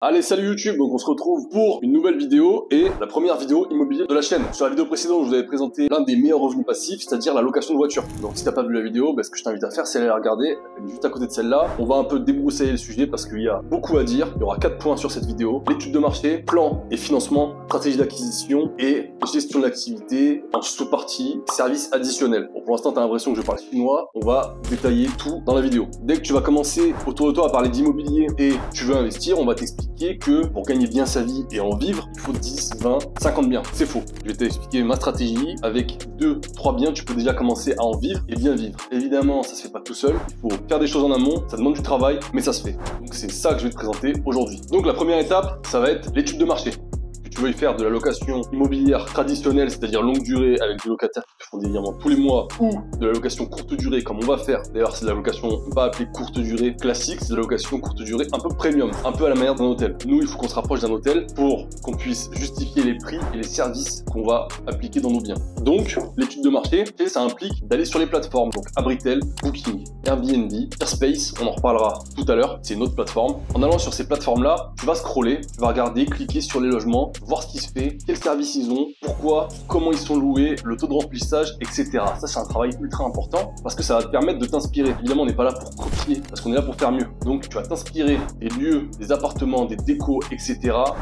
Allez, salut YouTube, donc on se retrouve pour une nouvelle vidéo et la première vidéo immobilier de la chaîne. Sur la vidéo précédente, je vous avais présenté l'un des meilleurs revenus passifs, c'est-à-dire la location de voiture. Donc si t'as pas vu la vidéo, ce que je t'invite à faire, c'est aller la regarder, elle est juste à côté de celle-là. On va un peu débroussailler le sujet parce qu'il y a beaucoup à dire. Il y aura 4 points sur cette vidéo. L'étude de marché, plan et financement, stratégie d'acquisition et gestion de l'activité en sous-partie, services additionnels. Bon, pour l'instant, t'as l'impression que je parle chinois, on va détailler tout dans la vidéo. Dès que tu vas commencer autour de toi à parler d'immobilier et tu veux investir, on va t'expliquer que pour gagner bien sa vie et en vivre, il faut 10, 20, 50 biens. C'est faux. Je vais t'expliquer ma stratégie. Avec 2, 3 biens, tu peux déjà commencer à en vivre et bien vivre. Évidemment, ça se fait pas tout seul. Il faut faire des choses en amont. Ça demande du travail, mais ça se fait. Donc c'est ça que je vais te présenter aujourd'hui. Donc la première étape, ça va être l'étude de marché. Tu veux y faire de la location immobilière traditionnelle, c'est-à-dire longue durée avec des locataires qui te font des virements tous les mois, ou de la location courte durée comme on va faire. D'ailleurs, c'est de la location pas appelée courte durée classique, c'est de la location courte durée un peu premium, un peu à la manière d'un hôtel. Nous, il faut qu'on se rapproche d'un hôtel pour qu'on puisse justifier les prix et les services qu'on va appliquer dans nos biens. Donc, l'étude de marché, ça implique d'aller sur les plateformes, donc Abritel, Booking, Airbnb, Airspace, on en reparlera tout à l'heure, c'est une autre plateforme. En allant sur ces plateformes-là, tu vas scroller, tu vas regarder, cliquer sur les logements, voir ce qui se fait, quels services ils ont, pourquoi, comment ils sont loués, le taux de remplissage, etc. Ça, c'est un travail ultra important parce que ça va te permettre de t'inspirer. Évidemment, on n'est pas là pour copier parce qu'on est là pour faire mieux. Donc, tu vas t'inspirer des lieux, des appartements, des décos, etc.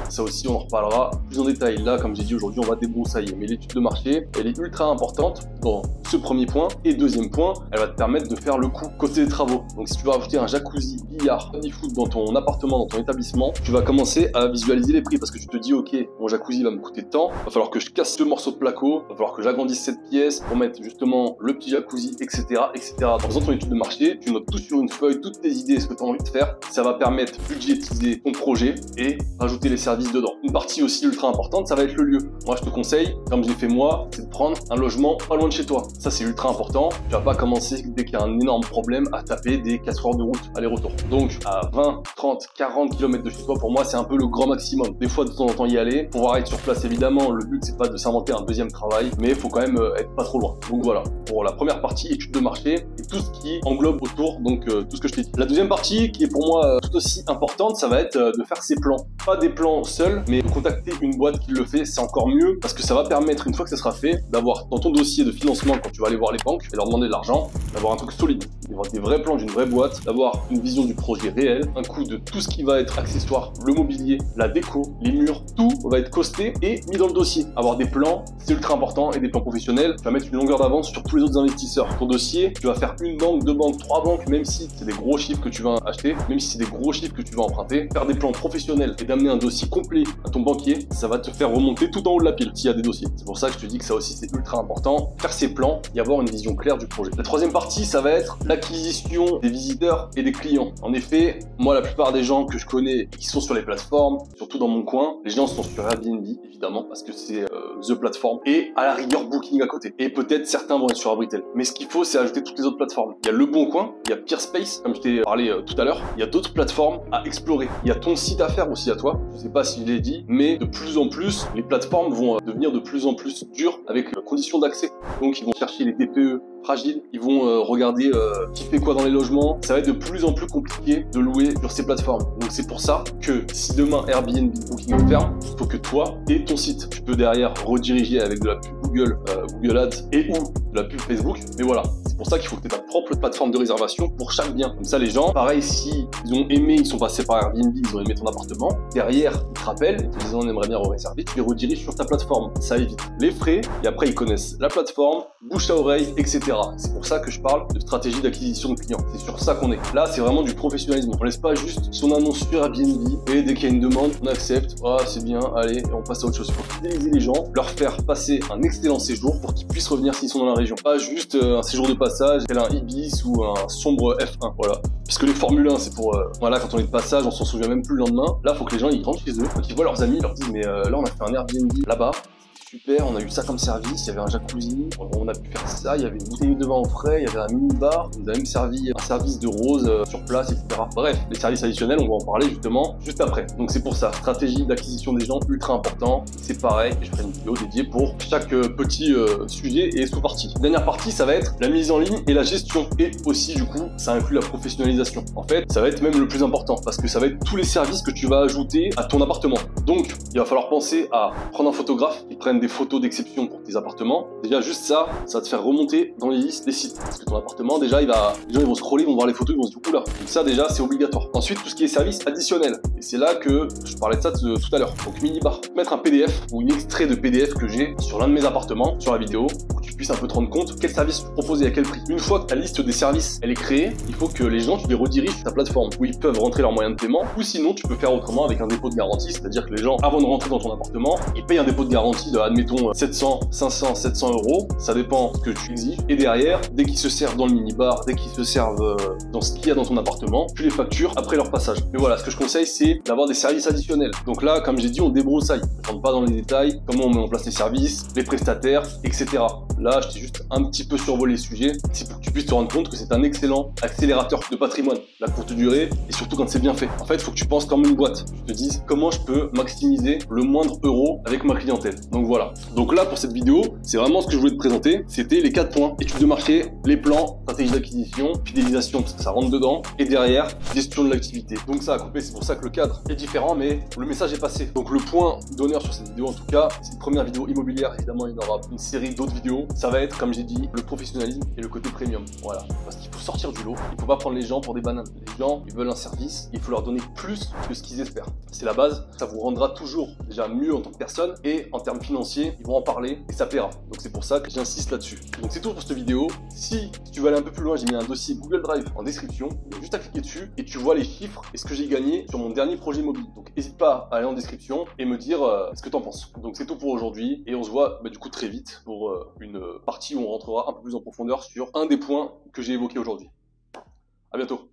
Ça aussi, on en reparlera plus en détail. Là, comme j'ai dit aujourd'hui, on va débroussailler. Mais l'étude de marché, elle est ultra importante dans ce premier point. Et deuxième point, elle va te permettre de faire le coût côté des travaux. Donc, si tu veux rajouter un jacuzzi, billard, foot dans ton appartement, dans ton établissement, tu vas commencer à visualiser les prix parce que tu te dis, ok, mon jacuzzi va me coûter tant, va falloir que je casse 2 morceaux de placo, va falloir que j'agrandisse cette pièce pour mettre justement le petit jacuzzi, etc., etc. En faisant ton étude de marché, tu notes tout sur une feuille, toutes tes idées, ce que tu as envie de faire. Ça va permettre de budgétiser ton projet et rajouter les services dedans. Une partie aussi ultra importante, ça va être le lieu. Moi, je te conseille, comme j'ai fait moi, c'est de prendre un logement pas loin de chez toi. Ça, c'est ultra important. Tu vas pas commencer dès qu'il y a un énorme problème à taper des 4 heures de route aller-retour. Donc, à 20, 30, 40 km de chez toi, pour moi, c'est un peu le grand maximum. Des fois, de temps en temps, y aller, pouvoir être sur place, évidemment. Le but, c'est pas de s'inventer un deuxième travail, mais il faut quand même être pas trop loin. Donc voilà, pour la première partie, étude de marché et tout ce qui englobe autour, donc tout ce que je t'ai dit. La deuxième partie, qui est pour moi tout aussi importante, ça va être de faire ses plans. Pas des plans seuls, mais de contacter une boîte qui le fait, c'est encore mieux, parce que ça va permettre, une fois que ça sera fait, d'avoir dans ton dossier de financement, quand tu vas aller voir les banques et leur demander de l'argent, d'avoir un truc solide, d'avoir des vrais plans d'une vraie boîte, d'avoir une vision du projet réel, un coup de tout ce qui va être accessoire, le mobilier, la déco, les murs, tout va être costé et mis dans le dossier. Avoir des plans, c'est ultra important, et des plans professionnels, tu vas mettre une longueur d'avance sur tous les autres investisseurs. Ton dossier, tu vas faire une banque, 2 banques, 3 banques, même si c'est des gros chiffres que tu vas acheter, même si c'est des gros chiffres que tu vas emprunter. Faire des plans professionnels et d'amener un dossier complet à ton banquier, ça va te faire remonter tout en haut de la pile s'il y a des dossiers. C'est pour ça que je te dis que ça aussi c'est ultra important, faire ses plans et avoir une vision claire du projet. La troisième partie, ça va être l'acquisition des visiteurs et des clients. En effet, moi la plupart des gens que je connais qui sont sur les plateformes, surtout dans mon coin, les gens sont sur Airbnb évidemment parce que c'est the plateforme, et à la rigueur Booking à côté. Et peut-être certains vont être sur Abritel. Mais ce qu'il faut, c'est ajouter toutes les autres plateformes. Il y a Le Bon Coin, il y a Peerspace, comme je t'ai parlé tout à l'heure. Il y a d'autres plateformes à explorer. Il y a ton site à faire aussi à toi. Je sais pas si je l'ai dit, mais de plus en plus, les plateformes vont devenir de plus en plus dures avec conditions d'accès. Donc ils vont chercher les DPE fragiles, ils vont regarder qui fait quoi dans les logements. Ça va être de plus en plus compliqué de louer sur ces plateformes. Donc c'est pour ça que si demain Airbnb, Booking ferme, il faut que toi et ton site, tu peux derrière rediriger avec de la pub Google, Google Ads et ou de la pub Facebook. Mais voilà, c'est pour ça qu'il faut que tu aies ta propre plateforme de réservation pour chaque bien. Comme ça, les gens, pareil, si ils ont aimé, ils sont passés par Airbnb, ils ont aimé ton appartement, derrière, ils te rappellent, ils te disent on aimerait bien réserver, tu les rediriges sur ta plateforme. Ça évite les frais et après, ils connaissent la plateforme, bouche à oreille, etc. C'est pour ça que je parle de stratégie d'acquisition de clients. C'est sur ça qu'on est. Là, c'est vraiment du professionnalisme. On laisse pas juste son annonce sur Airbnb et dès qu'il y a une demande, on accepte, ah, c'est bien, allez, et on passe à autre chose. Il faut fidéliser les gens, leur faire passer un excellent séjour pour qu'ils puissent revenir s'ils sont dans la région. Pas juste un séjour de passage, tel un Ibis ou un sombre F1, voilà. Parce que les Formule 1, c'est pour, voilà, quand on est de passage, on s'en souvient même plus le lendemain. Là, faut que les gens, ils rentrent chez eux, quand ils voient leurs amis, ils leur disent, mais là, on a fait un Airbnb là-bas, super, on a eu ça comme service, il y avait un jacuzzi, on a pu faire ça, il y avait une bouteille de vin au frais, il y avait un mini-bar, on nous a même servi un service de rose sur place, etc. Bref, les services additionnels, on va en parler justement juste après. Donc c'est pour ça, stratégie d'acquisition des gens ultra important, c'est pareil, je ferai une vidéo dédiée pour chaque petit sujet et sous-partie. Dernière partie, ça va être la mise en ligne et la gestion, et aussi du coup, ça inclut la professionnalisation. En fait, ça va être même le plus important, parce que ça va être tous les services que tu vas ajouter à ton appartement. Donc, il va falloir penser à prendre un photographe qui prenne des photos d'exception pour tes appartements. Déjà, juste ça va te faire remonter dans les listes des sites. Parce que ton appartement, déjà, les gens ils vont scroller, ils vont voir les photos, ils vont se dire oula. Donc ça, déjà, c'est obligatoire. Ensuite, tout ce qui est service additionnel. Et c'est là que je parlais de ça tout à l'heure. Donc, minibar. Mettre un PDF ou une extrait de PDF que j'ai sur l'un de mes appartements, sur la vidéo, pour que tu puisses un peu te rendre compte quel service tu proposes et à quel prix. Une fois que ta liste des services, elle est créée, il faut que les gens, tu les rediriges sur ta plateforme où ils peuvent rentrer leurs moyens de paiement, ou sinon, tu peux faire autrement avec un dépôt de garantie, c'est-à-dire que les gens, avant de rentrer dans ton appartement, ils payent un dépôt de garantie de, admettons, 700, 500, 700 euros, ça dépend ce que tu exiges, et derrière, dès qu'ils se servent dans le minibar, dès qu'ils se servent dans ce qu'il y a dans ton appartement, tu les factures après leur passage. Mais voilà, ce que je conseille, c'est d'avoir des services additionnels. Donc là, comme j'ai dit, on débroussaille. Je rentre pas dans les détails, comment on met en place les services, les prestataires, etc. Là, je t'ai juste un petit peu survolé le sujet, c'est pour que tu puisses te rendre compte que c'est un excellent accélérateur de patrimoine, la courte durée, et surtout quand c'est bien fait. En fait, il faut que tu penses comme une boîte. Tu te dises comment je peux maximiser le moindre euro avec ma clientèle. Donc voilà. Donc là, pour cette vidéo, c'est vraiment ce que je voulais te présenter. C'était les 4 points. Étude de marché, les plans, stratégie d'acquisition, fidélisation, parce que ça rentre dedans, et derrière, gestion de l'activité. Donc ça a coupé, c'est pour ça que le cadre est différent, mais le message est passé. Donc le point d'honneur sur cette vidéo, en tout cas, c'est une première vidéo immobilière. Évidemment, il y aura une série d'autres vidéos. Ça va être, comme j'ai dit, le professionnalisme et le côté premium. Voilà. Parce qu'il faut sortir du lot. Il faut pas prendre les gens pour des bananes. Les gens, ils veulent un service. Il faut leur donner plus que ce qu'ils espèrent. C'est la base. Ça vous rendra toujours déjà mieux en tant que personne. Et en termes financiers, ils vont en parler et ça plaira. Donc c'est pour ça que j'insiste là-dessus. Donc c'est tout pour cette vidéo. Si tu veux aller un peu plus loin, j'ai mis un dossier Google Drive en description. Il y a juste à cliquer dessus et tu vois les chiffres et ce que j'ai gagné sur mon dernier projet mobile. Donc n'hésite pas à aller en description et me dire ce que t'en penses. Donc c'est tout pour aujourd'hui et on se voit du coup très vite pour une partie où on rentrera un peu plus en profondeur sur un des points que j'ai évoqué aujourd'hui. À bientôt.